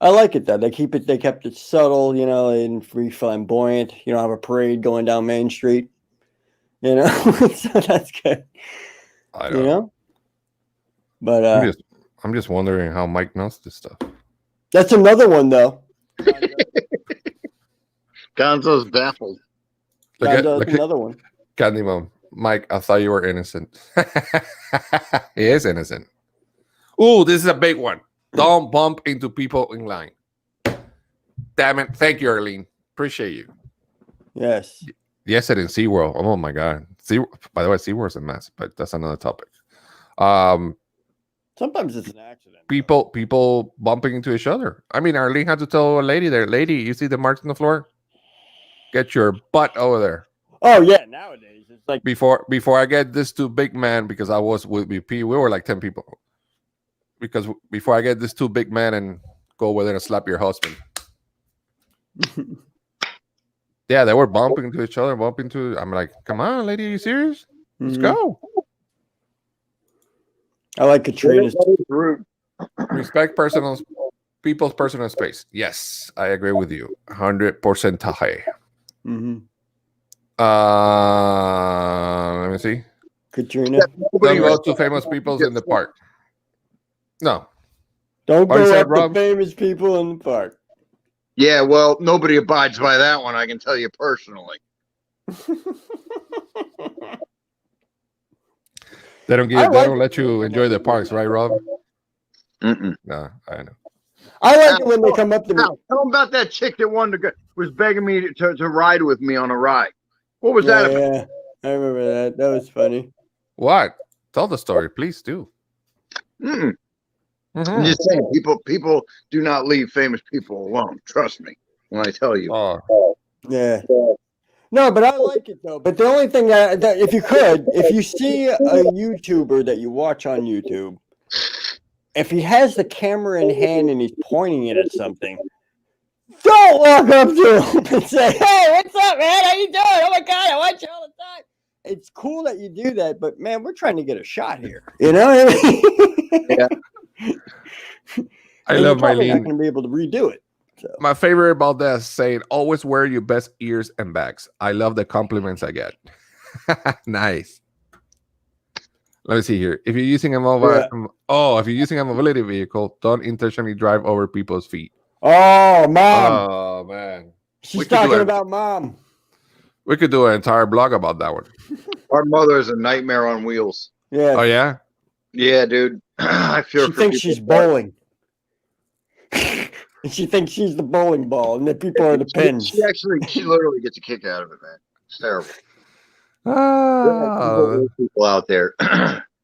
I like it though. They kept it subtle, and free flamboyant. You don't have a parade going down Main Street. So that's good. I know. But I'm just wondering how Mike knows this stuff. That's another one though. Gonzo's baffled. Look another one. Candyman. Mike, I thought you were innocent. He is innocent. Ooh, this is a big one. Don't bump into people in line. Damn it. Thank you, Arlene. Appreciate you. Yes. Yes, it in SeaWorld. Oh my God. By the way, SeaWorld's a mess, but that's another topic. Sometimes it's an accident. People bumping into each other. I mean, Arlene had to tell a lady there, lady, you see the marks on the floor? Get your butt over there. Oh yeah, nowadays it's like Before I get this too big man, because I was with BP, we were like 10 people. Because before I get this too big man and go over there and slap your husband. Yeah, they were bumping into each other, I'm like, come on, lady, are you serious? Let's go. I like Katrina's. Respect people's personal space. Yes, I agree with you. 100%. Mm-hmm. Let me see. Katrina. Don't go to famous people in the park. No. Don't What you go said, up to Rob? famous people in the park. Yeah, well, nobody abides by that one. I can tell you personally. They don't let you enjoy the parks, right, Rob? Mm-mm. No, I know. I like it when they come up to me. Now, tell them about that chick that wanted to go, was begging me to ride with me on a ride. What was that about? Yeah, I remember that. That was funny. What? Tell the story, please do. Mm-mm. Mm-hmm. I'm just saying, people do not leave famous people alone. Trust me when I tell you. Yeah. No, but I like it though. But the only thing that if you see a YouTuber that you watch on YouTube, if he has the camera in hand and he's pointing it at something, don't walk up to him and say, "Hey, what's up, man? How you doing? Oh my God, I watch you all the time." It's cool that you do that, but man, we're trying to get a shot here. You know what I mean? Yeah. I And love you're probably Mylene. not going to be able to redo it. So. My favorite about that is saying, always wear your best ears and bags. I love the compliments I get. Nice. Let me see here. If you're using a mobility vehicle, don't intentionally drive over people's feet. Oh, mom. Oh man. She's talking about mom. We could do an entire blog about that one. Our mother is a nightmare on wheels. Yeah. Oh yeah? Yeah, dude. I feel She thinks she's bowling. And she thinks she's the bowling ball, and the people are the pins. She literally gets a kick out of it, man. It's terrible. People out there.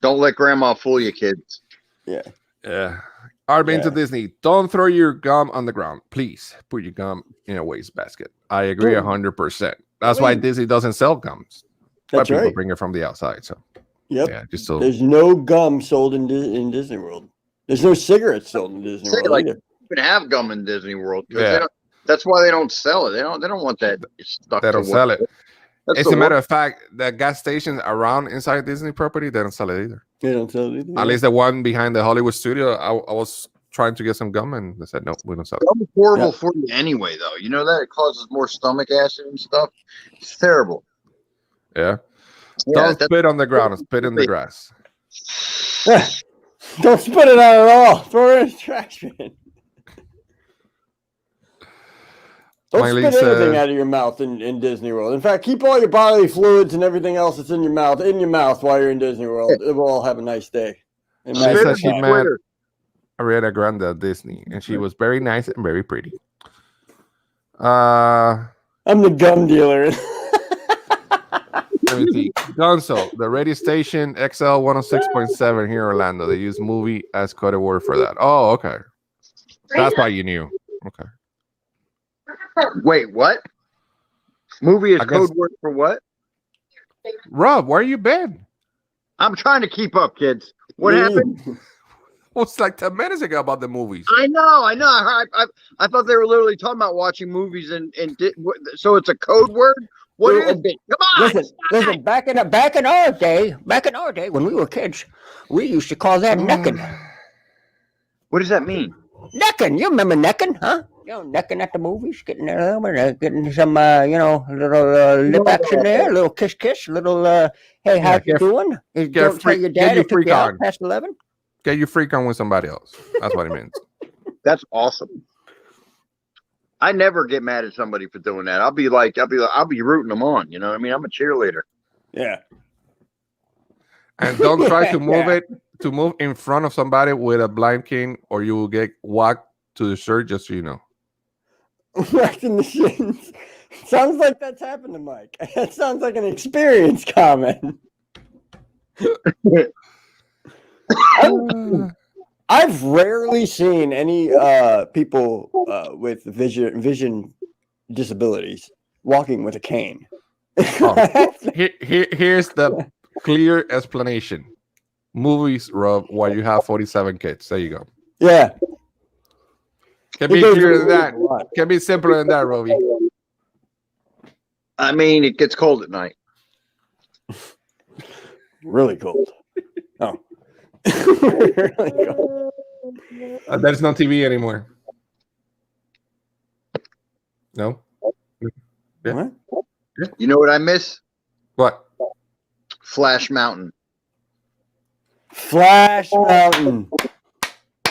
Don't let grandma fool you, kids. Yeah. I've been to Disney. Don't throw your gum on the ground. Please put your gum in a wastebasket. I agree 100%. That's why Disney doesn't sell gums. But people bring it from the outside. So Yep. Yeah, just so. There's no gum sold in Disney World. There's no cigarettes sold in Disney Say, World like, either. you can have gum in Disney World because Yeah. that's why they don't sell it. They don't want that stuck They to don't sell what. it. That's As the a matter worst. of fact, the gas stations around inside Disney property, they don't sell it either. They don't sell it either. At least the one behind the Hollywood studio, I was trying to get some gum and they said, no, we don't sell it. Gum is horrible for you anyway, though. You know that it causes more stomach acid and stuff. It's terrible. Yeah. Yeah, Don't spit on the ground, spit in the grass. Don't spit it out at all. Throw it in the trash bin. Don't Miley spit anything said- out of your mouth in Disney World. In fact, keep all your bodily fluids and everything else that's in your mouth while you're in Disney World. It will all have a nice day. And She nice said and she fun. met Ariana Grande at Disney, and she was very nice and very pretty. I'm the gum dealer. Let me see. Gonzo, the radio station XL 106.7 here in Orlando. They use movie as code word for that. Oh, okay. That's why you knew. Okay. Wait, what? Movie is I guess- code word for what? Rob, where you been? I'm trying to keep up, kids. What happened? It was like 10 minutes ago about the movies. I know. I thought they were literally talking about watching movies so it's a code word. What is it? Come on. Listen. Back in our day, when we were kids, we used to call that necking. What does that mean? Necking. You remember necking, huh? You know, necking at the movies, getting getting some, little lip action there, a little kiss, little, hey, how you doing? Don't tell your dad to pick you out past 11. Get you freak on with somebody else. That's what it means. That's awesome. I never get mad at somebody for doing that. I'll be rooting them on. You know what I mean? I'm a cheerleader. Yeah. And don't try to move in front of somebody with a blind king, or you will get whacked to the shirt, just so you know. Whacked in the shins. Sounds like that's happened to Mike. That sounds like an experience comment. I've rarely seen any people with vision disabilities walking with a cane. Oh, here's the clear explanation. Movies, Rob, while you have 47 kids. There you go. Yeah. Can be clearer than that. Can be simpler than that, Robbie. I mean, it gets cold at night. Really cold. Oh. Really cold. There's no TV anymore. No? Yeah. What? You know what I miss? What? Flash Mountain. Flash Mountain.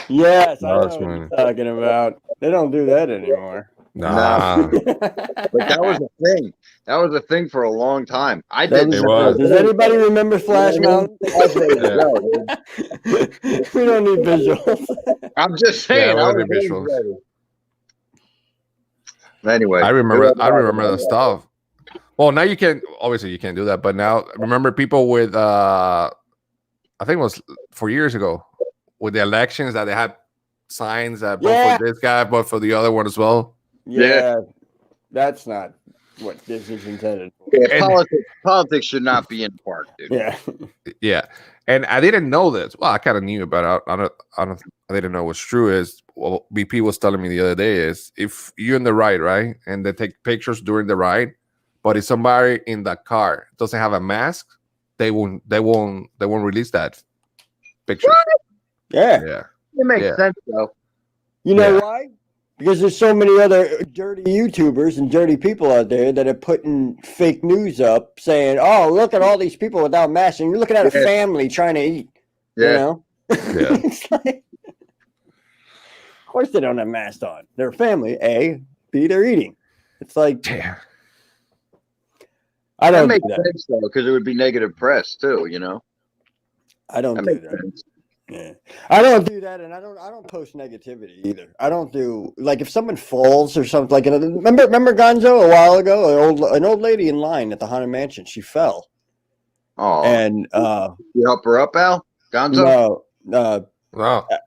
Yes, I know Flash what Mountain. you're talking about. They don't do that anymore. Nah. But that was a thing. That was a thing for a long time. I did. It was. Does anybody remember Flash Mountain? Yeah. We don't need visuals. I'm just saying. Yeah, I we was don't need visuals. ready. Anyway, I remember the stuff. Well, now you can't, obviously you can't do that, but now remember people with I think it was 4 years ago with the elections that they had signs that vote for this guy, but for the other one as well. Yeah, that's not what this is intended for. Yeah, politics should not be in the park, dude. Yeah. Yeah. And I didn't know this. Well, I kind of knew, but I didn't know what's true. Is what BP was telling me the other day is if you're in the ride, right, and they take pictures during the ride, but if somebody in that car doesn't have a mask, they won't release that picture. Yeah. Yeah. It makes sense though. You know why? Because there's so many other dirty YouTubers and dirty people out there that are putting fake news up saying, oh, look at all these people without masks. And you're looking at a family trying to eat. Yeah. You know? Yeah. It's like, of course they don't have masks on. They're a family, A. B, they're eating. It's like, Yeah. I That don't makes do that. sense though, because it would be negative press too. You know. I don't That do makes that. sense. Yeah. I don't do that, and I don't post negativity either. I don't do like if someone falls or something like remember Gonzo a while ago, an old lady in line at the Haunted Mansion. She fell. Oh, And you help her up, Al? Gonzo? no, Wow. It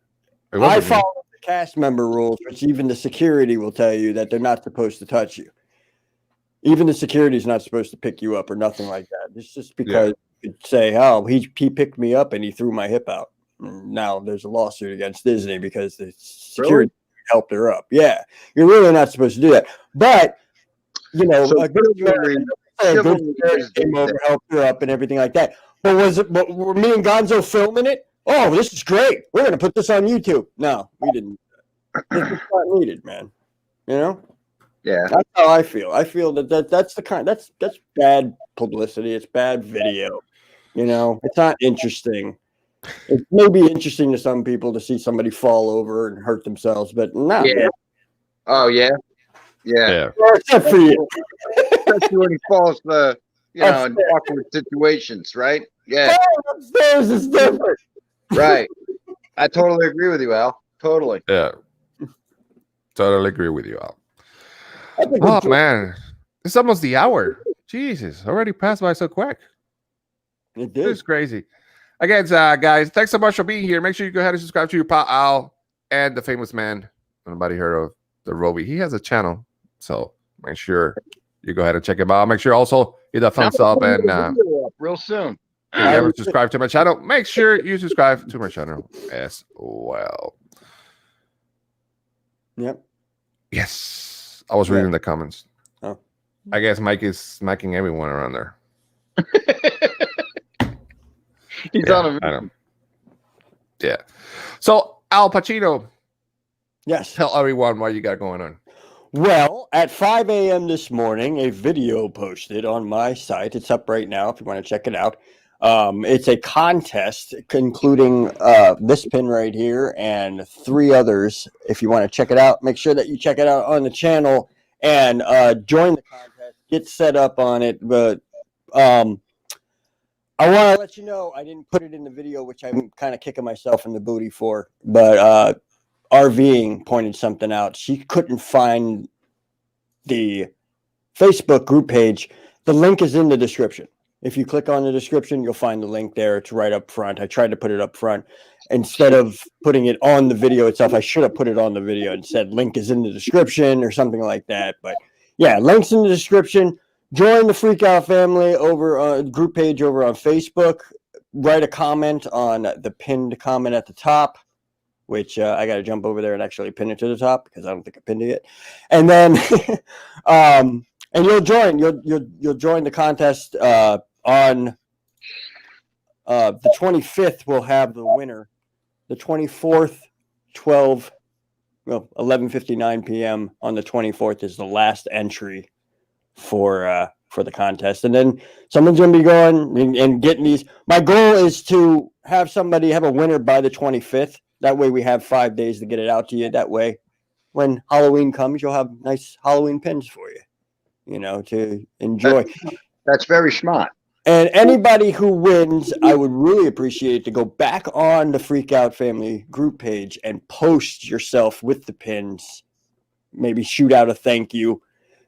I wasn't me. follow the cast member rules, which even the security will tell you that they're not supposed to touch you. Even the security is not supposed to pick you up or nothing like that. It's just because could say, "Oh, he picked me up and he threw my hip out." Now there's a lawsuit against Disney because the security helped her up. Yeah, you're really not supposed to do that. But you know, So a good chivalry came over, helped her up, and everything like that. But But were me and Gonzo filming it? Oh, this is great. We're gonna put this on YouTube. No, we didn't. It's not needed, man. You know. Yeah, That's how I feel. I feel that's bad publicity. It's bad video. You know, it's not interesting. It may be interesting to some people to see somebody fall over and hurt themselves, but not. yeah. Oh yeah, yeah. Except for you. Especially when he falls, in awkward situations, right? Yeah, Upstairs is different. right. I totally agree with you, Al. Totally. Yeah. Totally agree with you, Al. Oh man, it's almost the hour. Jesus, already passed by so quick. It did. It's crazy. Again, guys, thanks so much for being here. Make sure you go ahead and subscribe to your pal Al and the famous man. Nobody heard of the Roby. He has a channel, so make sure you go ahead and check him out. Make sure also hit that thumbs up and real soon. if you haven't subscribed to my channel, make sure you subscribe to my channel as well. Yep. Yes. I was reading the comments. Oh. I guess Mike is smacking everyone around there. He's on him. I know. Yeah. So, Al Pacino, Yes. tell everyone what you got going on. Well, at 5 a.m. this morning, a video posted on my site. It's up right now if you want to check it out. It's a contest including this pin right here and 3 others. If you want to check it out, make sure that you check it out on the channel and join the contest. Get set up on it. But I want to let you know I didn't put it in the video, which I'm kind of kicking myself in the booty for. But RVing pointed something out. She couldn't find the Facebook group page. The link is in the description. If you click on the description, you'll find the link there. It's right up front. I tried to put it up front. Instead of putting it on the video itself, I should have put it on the video and said link is in the description or something like that. But yeah, links in the description. Join the Freak Out family over on group page over on Facebook. Write a comment on the pinned comment at the top, which I got to jump over there and actually pin it to the top because I don't think I pinned it yet. And then and you'll join. You'll join the contest on the 25th. We'll have the winner. The 24th, 11:59 p.m. on the 24th is the last entry for the contest, and then someone's going to be going and getting these. My goal is to have somebody have a winner by the 25th. That way, we have 5 days to get it out to you. That way, when Halloween comes, you'll have nice Halloween pins for you. You know, to enjoy. That's very smart. And anybody who wins, I would really appreciate it to go back on the Freak Out Family group page and post yourself with the pins. Maybe shoot out a thank you.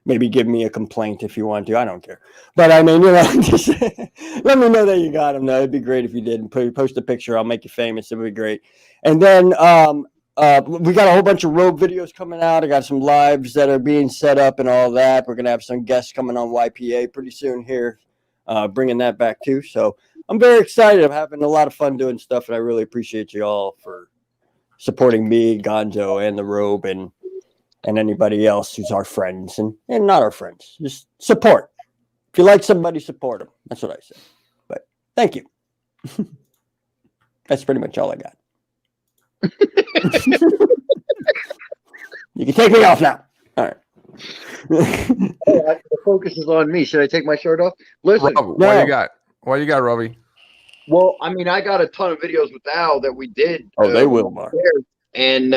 Maybe give me a complaint if you want to. I don't care. But I mean, just let me know that you got them. Though. It'd be great if you did. And post a picture. I'll make you famous. It would be great. And then we got a whole bunch of road videos coming out. I got some lives that are being set up and all that. We're going to have some guests coming on YPA pretty soon here. Bringing that back too. So I'm very excited. I'm having a lot of fun doing stuff, and I really appreciate you all for supporting me, Gonzo, and the Robe, and anybody else who's our friends and not our friends. Just support. If you like somebody, support them. That's what I say. But thank you. That's pretty much all I got. You can take me off now. All right. The focus is on me. Should I take my shirt off? Listen, Rob, what you got? What you got, Robbie? Well, I mean, I got a ton of videos with Al that we did. Oh, they will, Mark. And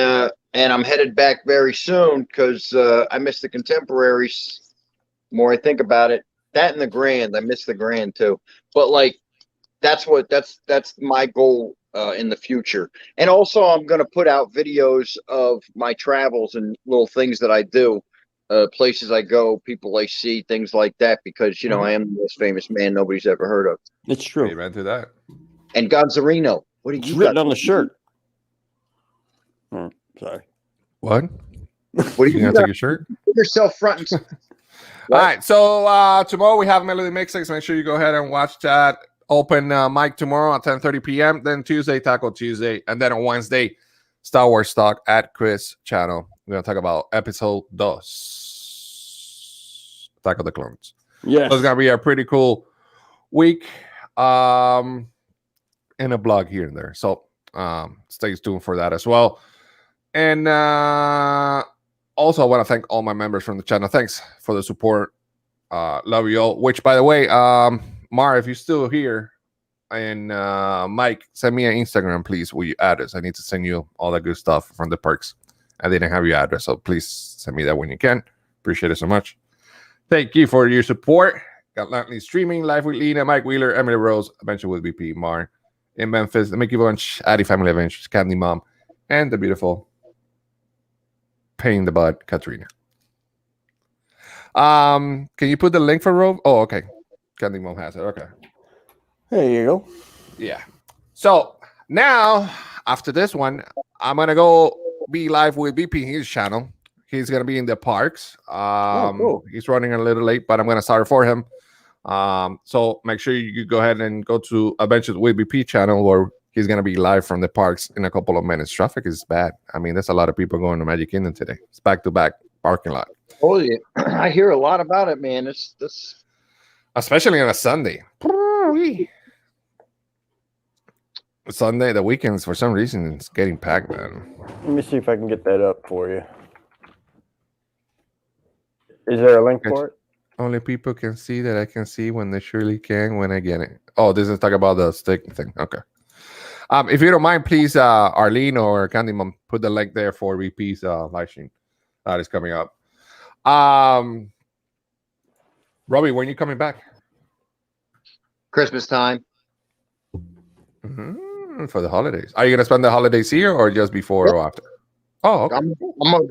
I'm headed back very soon because I miss the contemporaries. The more I think about it, that and the Grand, I miss the Grand too. But like, that's my goal in the future. And also, I'm gonna put out videos of my travels and little things that I do. Places I go, people I see, things like that, because I am the most famous man nobody's ever heard of. It's true. Amen to that. And Gonzarino, what did you written on the shirt? Sorry. What? What do You gonna take your shirt? Put yourself front and All right. So tomorrow we have Melody Mixes. Make sure you go ahead and watch that. open mic tomorrow at 10:30 p.m. Then Tuesday, Taco Tuesday. And then on Wednesday, Star Wars Talk at Chris' channel. We're going to talk about episode 2. Attack of the Clones. Yes. So it's going to be a pretty cool week. And a blog here and there. So stay tuned for that as well. And also, I want to thank all my members from the channel. Thanks for the support. Love you all. Which, by the way, Mar, if you're still here, and Mike, send me an Instagram, please, with your address. I need to send you all that good stuff from the perks. I didn't have your address, so please send me that when you can. Appreciate it so much. Thank you for your support. Got Lantley streaming, live with Lena, Mike Wheeler, Emily Rose, Adventure with BP, Mar in Memphis, the Mickey Bunch, Addy Family Adventures, Candy Mom, and the beautiful Pain the Bud, Katrina. Can you put the link for Rove? Oh, okay. Candy Mom has it. Okay. There you go. Yeah. So now, after this one, I'm gonna go be live with BP his channel. He's gonna be in the parks. Cool. He's running a little late, but I'm gonna start for him. So make sure you go ahead and go to Adventures with BP channel, where he's gonna be live from the parks in a couple of minutes. Traffic is bad. I mean, there's a lot of people going to Magic Kingdom today. It's back-to-back parking lot. Oh yeah, I hear a lot about it, man. It's this, Especially on a Sunday. Sunday, the weekends, for some reason, it's getting packed, man. Let me see if I can get that up for you. Is there a link for it? Only people can see that I can see when they surely can when I get it. Oh, this is talk about the stick thing. Okay. If you don't mind, please, Arlene or Candy Mom, put the link there for VP's live stream that is coming up. Robbie, when are you coming back? Christmas time. For the holidays. Are you gonna spend the holidays here or just before or after? Oh, okay. I'm gonna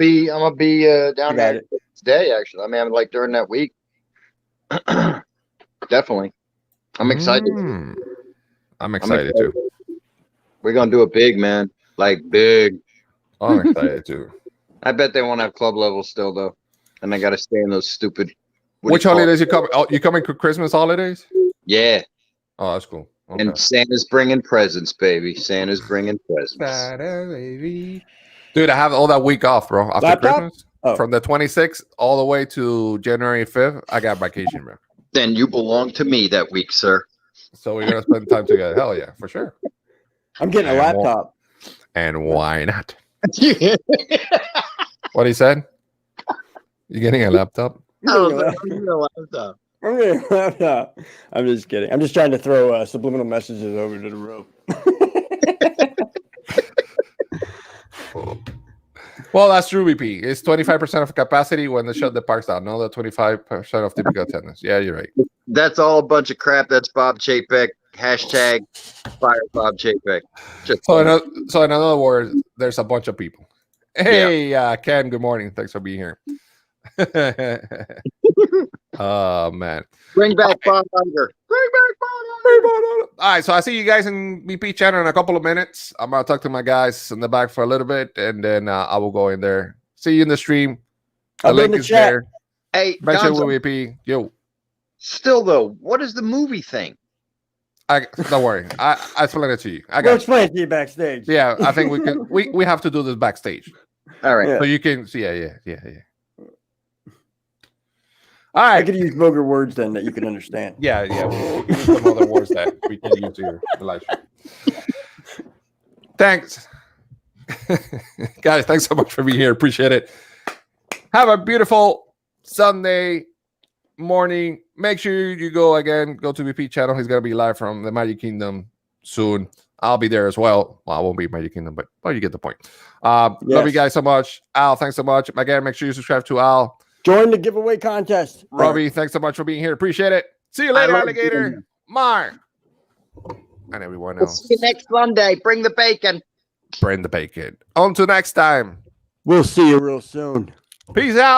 be down there today. Actually, I mean, like during that week. Definitely, I'm excited. I'm excited too. We're gonna do it big, man. Like big. I'm excited too. I bet they won't have club levels still though, and I gotta stay in those stupid. Which holidays you coming? Oh, you coming for Christmas holidays? Yeah. Oh, that's cool. Okay. And Santa's bringing presents, baby. Santa's bringing presents. Dude, I have all that week off, bro. After Laptop? Christmas, Oh. from the 26th all the way to January 5th, I got vacation, bro. Then you belong to me that week, sir. So we're gonna spend time together. Hell yeah, for sure. I'm getting a laptop. And why not? What he said? You getting a laptop? I'm getting a laptop. I'm getting a laptop. I'm just kidding. I'm just trying to throw subliminal messages over to the rope. Well, that's true, VP. It's 25% of capacity when they shut the parks down. Another 25% of typical attendance. Yeah, you're right. That's all a bunch of crap. That's Bob Chapek. Hashtag fire Bob Chapek. So in other words, there's a bunch of people. Hey, Ken, good morning. Thanks for being here. Oh, man. Bring back Bob Unger. Bring back Bob Unger. All right, so I see you guys in BP channel in a couple of minutes. I'm going to talk to my guys in the back for a little bit, and then I will go in there. See you in the stream. The link is there. Hey, Mention with VP. Yo. Still, though, what is the movie thing? Don't worry. I explain it to you. I We'll got explain it to you backstage. Yeah, I think we can. We have to do this backstage. All right. So you can see. Yeah. All right. I could use vulgar words then that you can understand. Yeah. We'll use some other words that we can use here. The live stream. Thanks, guys. Thanks so much for being here. Appreciate it. Have a beautiful Sunday morning. Make sure you go to VP channel. He's gonna be live from the Magic Kingdom soon. I'll be there as well. Well, I won't be Magic Kingdom, but you get the point. Love you guys so much. Al, thanks so much. Again, make sure you subscribe to Al. Join the giveaway contest. Robbie, thanks so much for being here. Appreciate it. See you later, alligator. Mar. And everyone else. See you next Sunday. Bring the bacon. Bring the bacon. On to next time. We'll see you real soon. Peace out.